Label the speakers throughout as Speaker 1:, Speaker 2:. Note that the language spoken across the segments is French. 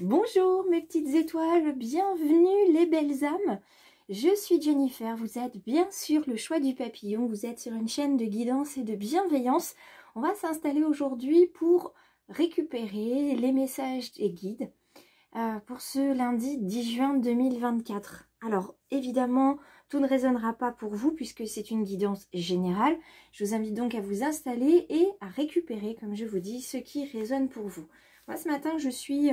Speaker 1: Bonjour mes petites étoiles, bienvenue les belles âmes. Je suis Jennifer, vous êtes bien sûr le choix du papillon, vous êtes sur une chaîne de guidance et de bienveillance. On va s'installer aujourd'hui pour récupérer les messages et guides pour ce lundi 10 juin 2024. Alors évidemment, tout ne résonnera pas pour vous puisque c'est une guidance générale. Je vous invite donc à vous installer et à récupérer, comme je vous dis, ce qui résonne pour vous. Moi ce matin, je suis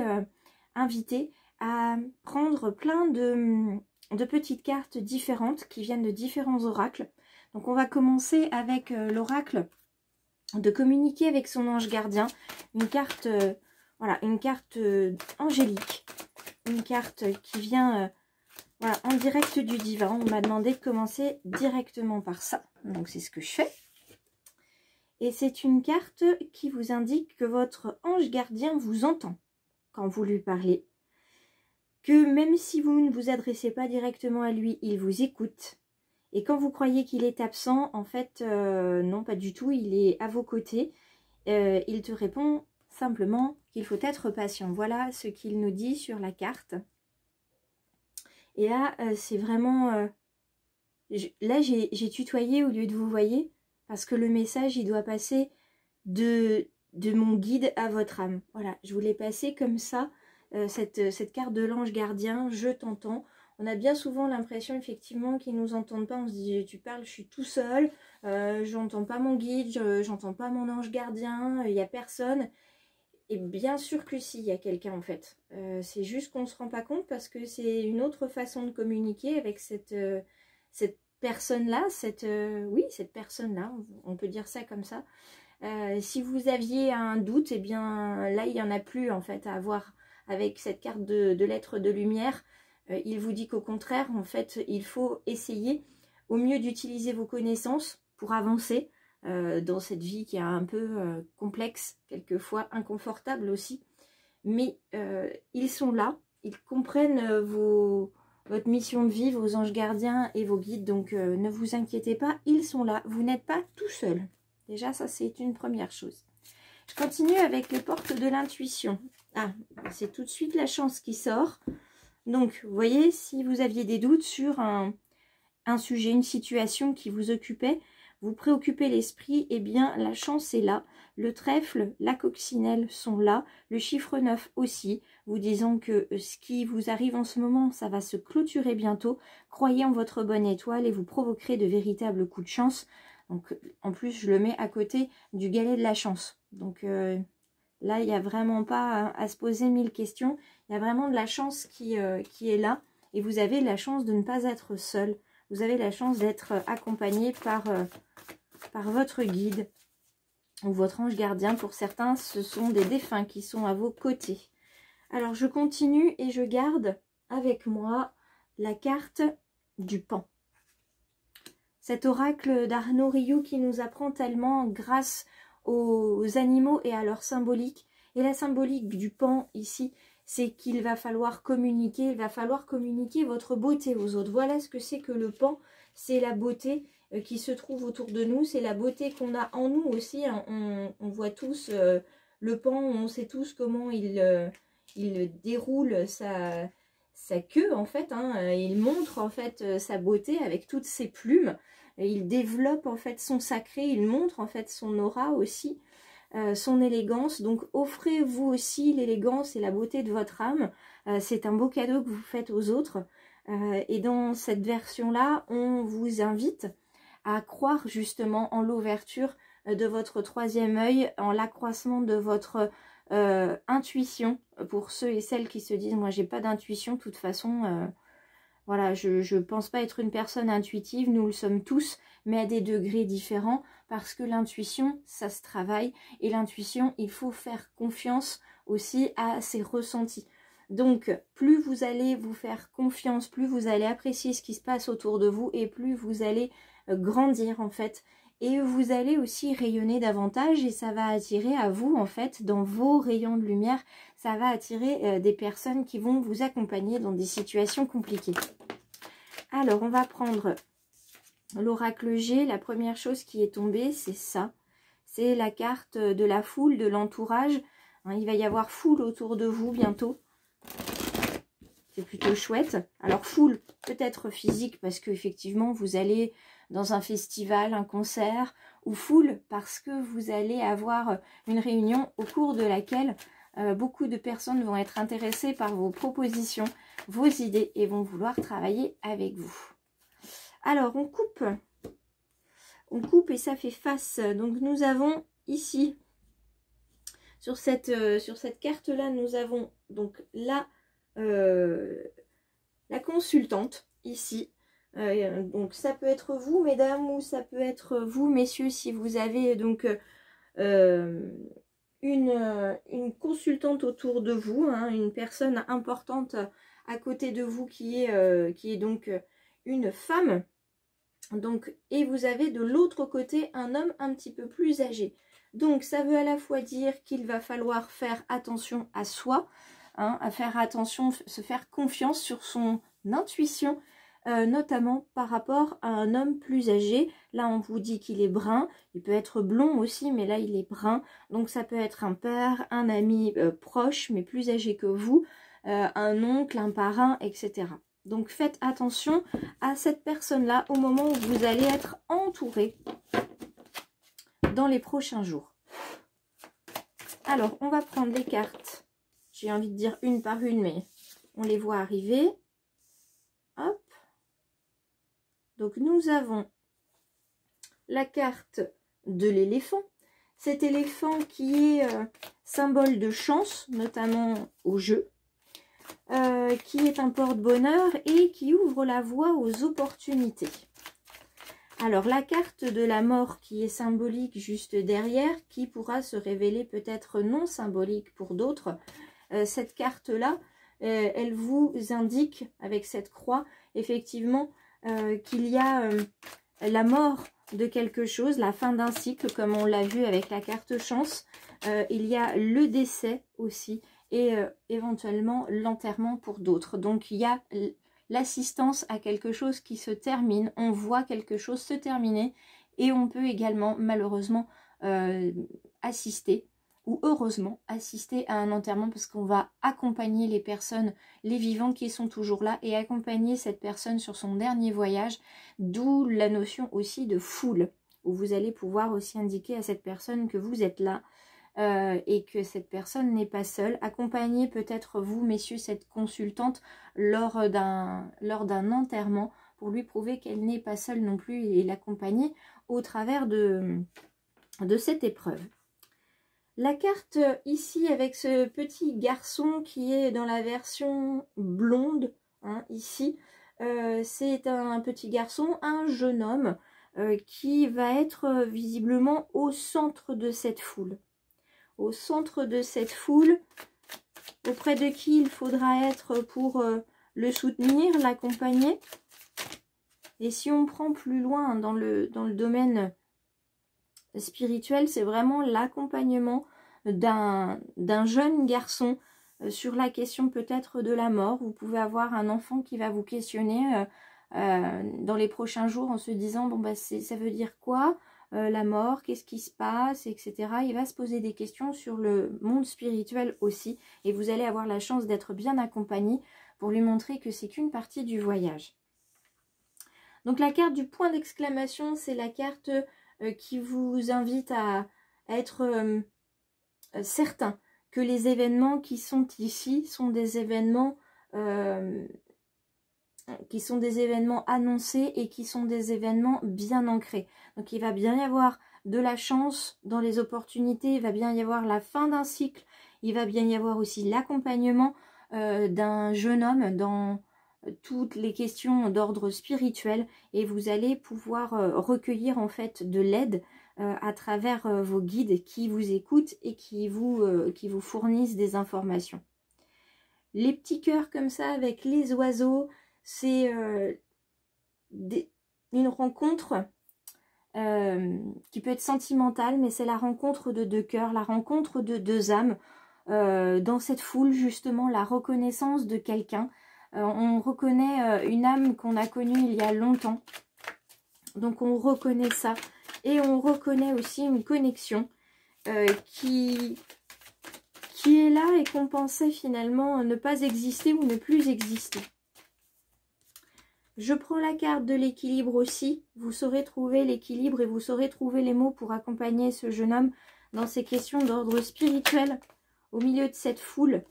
Speaker 1: invitée à prendre plein de petites cartes différentes qui viennent de différents oracles. Donc on va commencer avec l'oracle de communiquer avec son ange gardien, une carte voilà, une carte angélique, une carte qui vient voilà, en direct du divin. On m'a demandé de commencer directement par ça, donc c'est ce que je fais. Et c'est une carte qui vous indique que votre ange gardien vous entend quand vous lui parlez, que même si vous ne vous adressez pas directement à lui, il vous écoute. Et quand vous croyez qu'il est absent, en fait, non, pas du tout, il est à vos côtés. Il te répond simplement qu'il faut être patient. Voilà ce qu'il nous dit sur la carte. Et là, c'est vraiment... là, j'ai tutoyé au lieu de vous voyez, parce que le message, il doit passer de mon guide à votre âme. Voilà, je voulais passer comme ça, cette carte de l'ange gardien, je t'entends. On a bien souvent l'impression effectivement qu'ils ne nous entendent pas. On se dit, tu parles, je suis tout seul, j'entends pas mon guide, j'entends pas mon ange gardien, il n'y a personne. Et bien sûr que si, il y a quelqu'un en fait. C'est juste qu'on ne se rend pas compte parce que c'est une autre façon de communiquer avec cette personne-là, oui, cette personne-là, on peut dire ça comme ça. Si vous aviez un doute, eh bien là, il n'y en a plus en fait à avoir avec cette carte de lettres de lumière. Il vous dit qu'au contraire, en fait, il faut essayer au mieux d'utiliser vos connaissances pour avancer dans cette vie qui est un peu complexe, quelquefois inconfortable aussi. Mais ils sont là, ils comprennent votre mission de vie, vos anges gardiens et vos guides. Donc ne vous inquiétez pas, ils sont là. Vous n'êtes pas tout seul. Déjà, ça c'est une première chose. Je continue avec les portes de l'intuition. Ah, c'est tout de suite la chance qui sort. Donc, vous voyez, si vous aviez des doutes sur un sujet, une situation qui vous occupait, vous préoccupez l'esprit, eh bien, la chance est là. Le trèfle, la coccinelle sont là. Le chiffre 9 aussi, vous disant que ce qui vous arrive en ce moment, ça va se clôturer bientôt. Croyez en votre bonne étoile et vous provoquerez de véritables coups de chance. Donc, en plus, je le mets à côté du galet de la chance. Donc, là, il n'y a vraiment pas à se poser 1000 questions. Il y a vraiment de la chance qui est là. Et vous avez la chance de ne pas être seul. Vous avez la chance d'être accompagné par votre guide ou votre ange gardien. Pour certains, ce sont des défunts qui sont à vos côtés. Alors, je continue et je garde avec moi la carte du pan. Cet oracle d'Arnaud Rioux qui nous apprend tellement grâce aux animaux et à leur symbolique. Et la symbolique du pan ici, c'est qu'il va falloir communiquer, il va falloir communiquer votre beauté aux autres. Voilà ce que c'est que le pan, c'est la beauté qui se trouve autour de nous, c'est la beauté qu'on a en nous aussi. Hein. On voit tous le pan, on sait tous comment il déroule sa queue en fait. Hein. Il montre en fait sa beauté avec toutes ses plumes. Il développe en fait son sacré, il montre en fait son aura aussi, son élégance. Donc offrez-vous aussi l'élégance et la beauté de votre âme. C'est un beau cadeau que vous faites aux autres. Et dans cette version-là, on vous invite à croire justement en l'ouverture de votre troisième œil, en l'accroissement de votre intuition. Pour ceux et celles qui se disent, moi j'ai pas d'intuition, de toute façon... Voilà, je ne pense pas être une personne intuitive, nous le sommes tous, mais à des degrés différents, parce que l'intuition, ça se travaille, et l'intuition, il faut faire confiance aussi à ses ressentis. Donc, plus vous allez vous faire confiance, plus vous allez apprécier ce qui se passe autour de vous, et plus vous allez grandir en fait, et vous allez aussi rayonner davantage, et ça va attirer à vous en fait, dans vos rayons de lumière, ça va attirer des personnes qui vont vous accompagner dans des situations compliquées. Alors, on va prendre l'oracle G. La première chose qui est tombée, c'est ça. C'est la carte de la foule, de l'entourage. Hein, il va y avoir foule autour de vous bientôt. c'est plutôt chouette. Alors full, peut-être physique, parce qu'effectivement, vous allez dans un festival, un concert, ou full, parce que vous allez avoir une réunion au cours de laquelle beaucoup de personnes vont être intéressées par vos propositions, vos idées, et vont vouloir travailler avec vous. Alors, on coupe et ça fait face. Donc, nous avons ici, sur cette carte-là, nous avons donc la consultante, ici. Donc, ça peut être vous, mesdames, ou ça peut être vous, messieurs, si vous avez donc une consultante autour de vous, hein, une personne importante à côté de vous qui est donc une femme. Donc, et vous avez de l'autre côté un homme un petit peu plus âgé. Donc, ça veut à la fois dire qu'il va falloir faire attention à soi, hein, à faire attention, se faire confiance sur son intuition, notamment par rapport à un homme plus âgé. Là, on vous dit qu'il est brun, il peut être blond aussi, mais là, il est brun. Donc, ça peut être un père, un ami proche, mais plus âgé que vous, un oncle, un parrain, etc. Donc, faites attention à cette personne-là au moment où vous allez être entouré dans les prochains jours. Alors, on va prendre les cartes. J'ai envie de dire une par une, mais on les voit arriver. Hop. Donc, nous avons la carte de l'éléphant. Cet éléphant qui est symbole de chance, notamment au jeu. Qui est un porte-bonheur et qui ouvre la voie aux opportunités. Alors, la carte de la mort qui est symbolique juste derrière, qui pourra se révéler peut-être non symbolique pour d'autres. Cette carte-là, elle vous indique, avec cette croix, effectivement, qu'il y a la mort de quelque chose, la fin d'un cycle, comme on l'a vu avec la carte chance. Il y a le décès aussi, et éventuellement l'enterrement pour d'autres. Donc, il y a l'assistance à quelque chose qui se termine, on voit quelque chose se terminer, et on peut également, malheureusement, assister, ou heureusement, assister à un enterrement, parce qu'on va accompagner les personnes, les vivants qui sont toujours là, et accompagner cette personne sur son dernier voyage, d'où la notion aussi de foule, où vous allez pouvoir aussi indiquer à cette personne que vous êtes là, et que cette personne n'est pas seule. Accompagnez peut-être vous, messieurs, cette consultante lors d'un enterrement pour lui prouver qu'elle n'est pas seule non plus et l'accompagner au travers de cette épreuve. La carte ici avec ce petit garçon qui est dans la version blonde, hein, ici, c'est un petit garçon, un jeune homme qui va être visiblement au centre de cette foule. Au centre de cette foule, auprès de qui il faudra être pour le soutenir, l'accompagner. Et si on prend plus loin dans le domaine spirituel, c'est vraiment l'accompagnement d'un jeune garçon sur la question peut-être de la mort. Vous pouvez avoir un enfant qui va vous questionner dans les prochains jours en se disant, bon bah ça veut dire quoi la mort, qu'est-ce qui se passe, etc. Il va se poser des questions sur le monde spirituel aussi, et vous allez avoir la chance d'être bien accompagné pour lui montrer que c'est qu'une partie du voyage. Donc la carte du point d'exclamation, c'est la carte qui vous invite à être certain que les événements qui sont ici sont des événements annoncés et qui sont des événements bien ancrés. Donc il va bien y avoir de la chance dans les opportunités, il va bien y avoir la fin d'un cycle, il va bien y avoir aussi l'accompagnement d'un jeune homme dans toutes les questions d'ordre spirituel, et vous allez pouvoir recueillir en fait de l'aide à travers vos guides qui vous écoutent et qui vous fournissent des informations. Les petits cœurs comme ça avec les oiseaux, c'est une rencontre qui peut être sentimentale, mais c'est la rencontre de deux cœurs, la rencontre de deux âmes dans cette foule, justement, la reconnaissance de quelqu'un. On reconnaît une âme qu'on a connue il y a longtemps, donc on reconnaît ça, et on reconnaît aussi une connexion qui qui est là et qu'on pensait finalement ne pas exister ou ne plus exister. Je prends la carte de l'équilibre aussi. Vous saurez trouver l'équilibre et vous saurez trouver les mots pour accompagner ce jeune homme dans ces questions d'ordre spirituel au milieu de cette foule.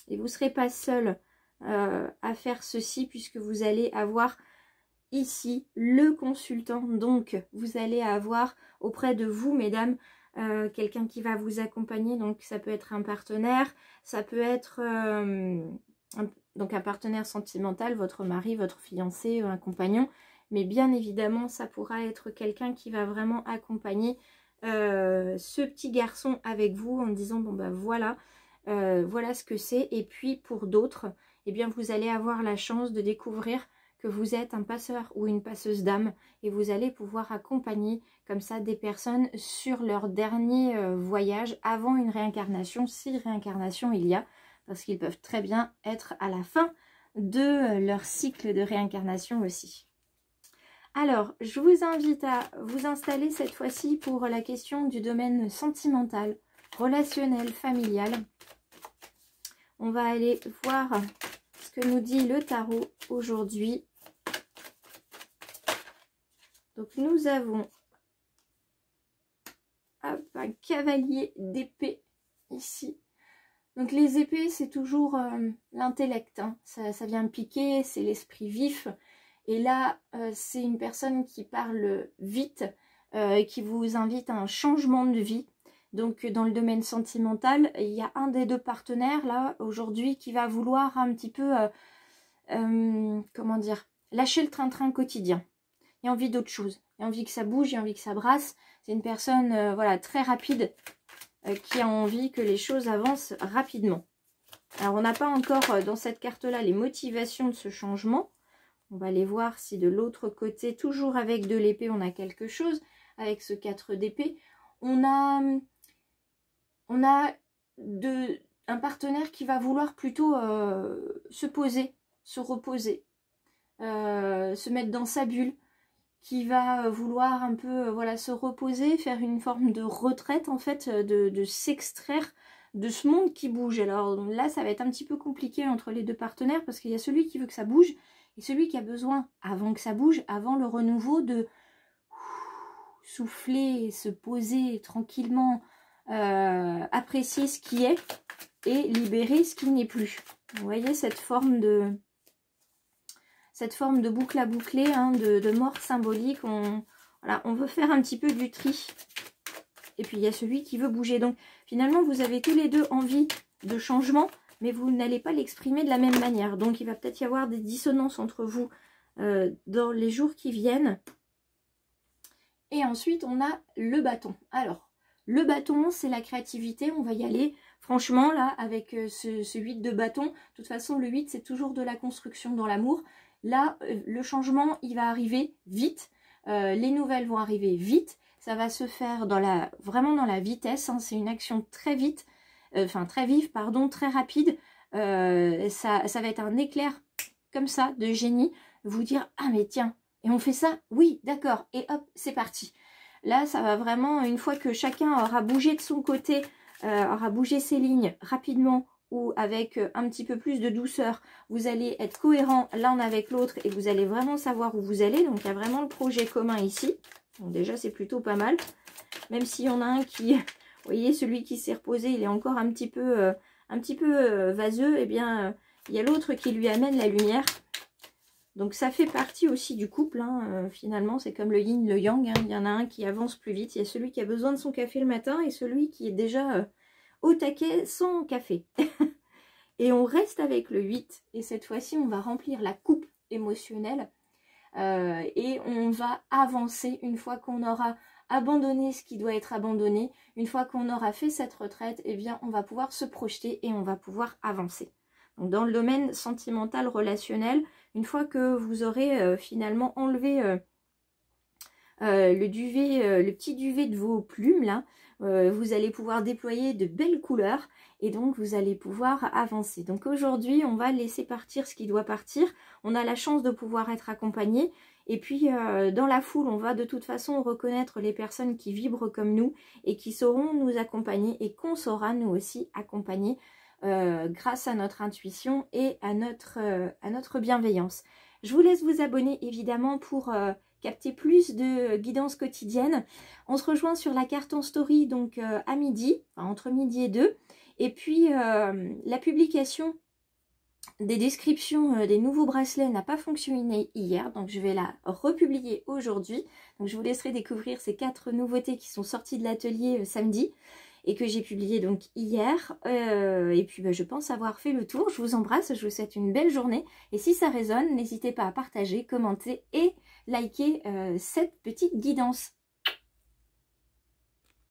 Speaker 1: Et vous ne serez pas seul à faire ceci puisque vous allez avoir ici le consultant. Donc, vous allez avoir auprès de vous, mesdames, quelqu'un qui va vous accompagner. Donc, ça peut être un partenaire, ça peut être un partenaire sentimental, votre mari, votre fiancé, un compagnon. Mais bien évidemment, ça pourra être quelqu'un qui va vraiment accompagner ce petit garçon avec vous en disant, bon ben voilà, voilà ce que c'est. Et puis, pour d'autres, eh bien, vous allez avoir la chance de découvrir que vous êtes un passeur ou une passeuse d'âme et vous allez pouvoir accompagner comme ça des personnes sur leur dernier voyage avant une réincarnation, si réincarnation il y a, parce qu'ils peuvent très bien être à la fin de leur cycle de réincarnation aussi. Alors, je vous invite à vous installer cette fois-ci pour la question du domaine sentimental, relationnel, familial. On va aller voir ce que nous dit le tarot aujourd'hui. Donc nous avons un cavalier d'épée ici. Donc les épées, c'est toujours l'intellect, hein. Ça vient piquer, c'est l'esprit vif. Et là, c'est une personne qui parle vite, qui vous invite à un changement de vie. Donc dans le domaine sentimental, il y a un des deux partenaires là aujourd'hui qui va vouloir un petit peu, comment dire, lâcher le train-train quotidien. Il y a envie d'autre chose, il y a envie que ça bouge, il y a envie que ça brasse. C'est une personne voilà, très rapide qui a envie que les choses avancent rapidement. Alors on n'a pas encore dans cette carte-là les motivations de ce changement. On va aller voir si de l'autre côté, toujours avec de l'épée, on a quelque chose. Avec ce 4 d'épée, on a un partenaire qui va vouloir plutôt se poser, se reposer, se mettre dans sa bulle, qui va vouloir un peu voilà, se reposer, faire une forme de retraite en fait, de s'extraire de ce monde qui bouge. Alors là, ça va être un petit peu compliqué entre les deux partenaires parce qu'il y a celui qui veut que ça bouge et celui qui a besoin, avant que ça bouge, avant le renouveau, de souffler, se poser tranquillement, apprécier ce qui est et libérer ce qui n'est plus. Vous voyez cette forme de boucle à boucler, hein, de mort symbolique. Voilà, on veut faire un petit peu du tri. Et puis il y a celui qui veut bouger. Donc finalement, vous avez tous les deux envie de changement, mais vous n'allez pas l'exprimer de la même manière. Donc il va peut-être y avoir des dissonances entre vous dans les jours qui viennent. Et ensuite, on a le bâton. Alors, le bâton, c'est la créativité. On va y aller. Franchement, là, avec ce 8 de bâton, de toute façon, le 8, c'est toujours de la construction dans l'amour. Là, le changement, il va arriver vite. Les nouvelles vont arriver vite. Ça va se faire vraiment dans la vitesse. Hein. C'est une action très vite, très vive, pardon, très rapide. Ça va être un éclair comme ça de génie. Vous dire, ah mais tiens, et on fait ça? Oui, d'accord. Et hop, c'est parti. Là, ça va vraiment, une fois que chacun aura bougé de son côté, aura bougé ses lignes rapidement, ou avec un petit peu plus de douceur, vous allez être cohérents l'un avec l'autre et vous allez vraiment savoir où vous allez. Donc il y a vraiment le projet commun ici. Donc déjà c'est plutôt pas mal. Même s'il y en a un qui, vous voyez, celui qui s'est reposé, il est encore un petit peu vaseux, et bien il y a l'autre qui lui amène la lumière. Donc ça fait partie aussi du couple, hein. Finalement c'est comme le yin, le yang, hein. Il y en a un qui avance plus vite, il y a celui qui a besoin de son café le matin et celui qui est déjà au taquet sans café. Et on reste avec le 8. Et cette fois-ci, on va remplir la coupe émotionnelle. Et on va avancer une fois qu'on aura abandonné ce qui doit être abandonné. Une fois qu'on aura fait cette retraite, eh bien, on va pouvoir se projeter et on va pouvoir avancer. Donc, dans le domaine sentimental, relationnel, une fois que vous aurez finalement enlevé le petit duvet de vos plumes, là, vous allez pouvoir déployer de belles couleurs et donc vous allez pouvoir avancer. Donc aujourd'hui, on va laisser partir ce qui doit partir. On a la chance de pouvoir être accompagné Et puis dans la foule, on va de toute façon reconnaître les personnes qui vibrent comme nous et qui sauront nous accompagner et qu'on saura nous aussi accompagner grâce à notre intuition et à notre bienveillance. Je vous laisse vous abonner évidemment pour capter plus de guidance quotidienne. On se rejoint sur la carte en story donc à midi, enfin, entre midi et 2. Et puis la publication des descriptions des nouveaux bracelets n'a pas fonctionné hier, donc je vais la republier aujourd'hui. Donc je vous laisserai découvrir ces 4 nouveautés qui sont sorties de l'atelier samedi et que j'ai publié donc hier. Et puis je pense avoir fait le tour. Je vous embrasse, je vous souhaite une belle journée. Et si ça résonne, n'hésitez pas à partager, commenter et liker cette petite guidance.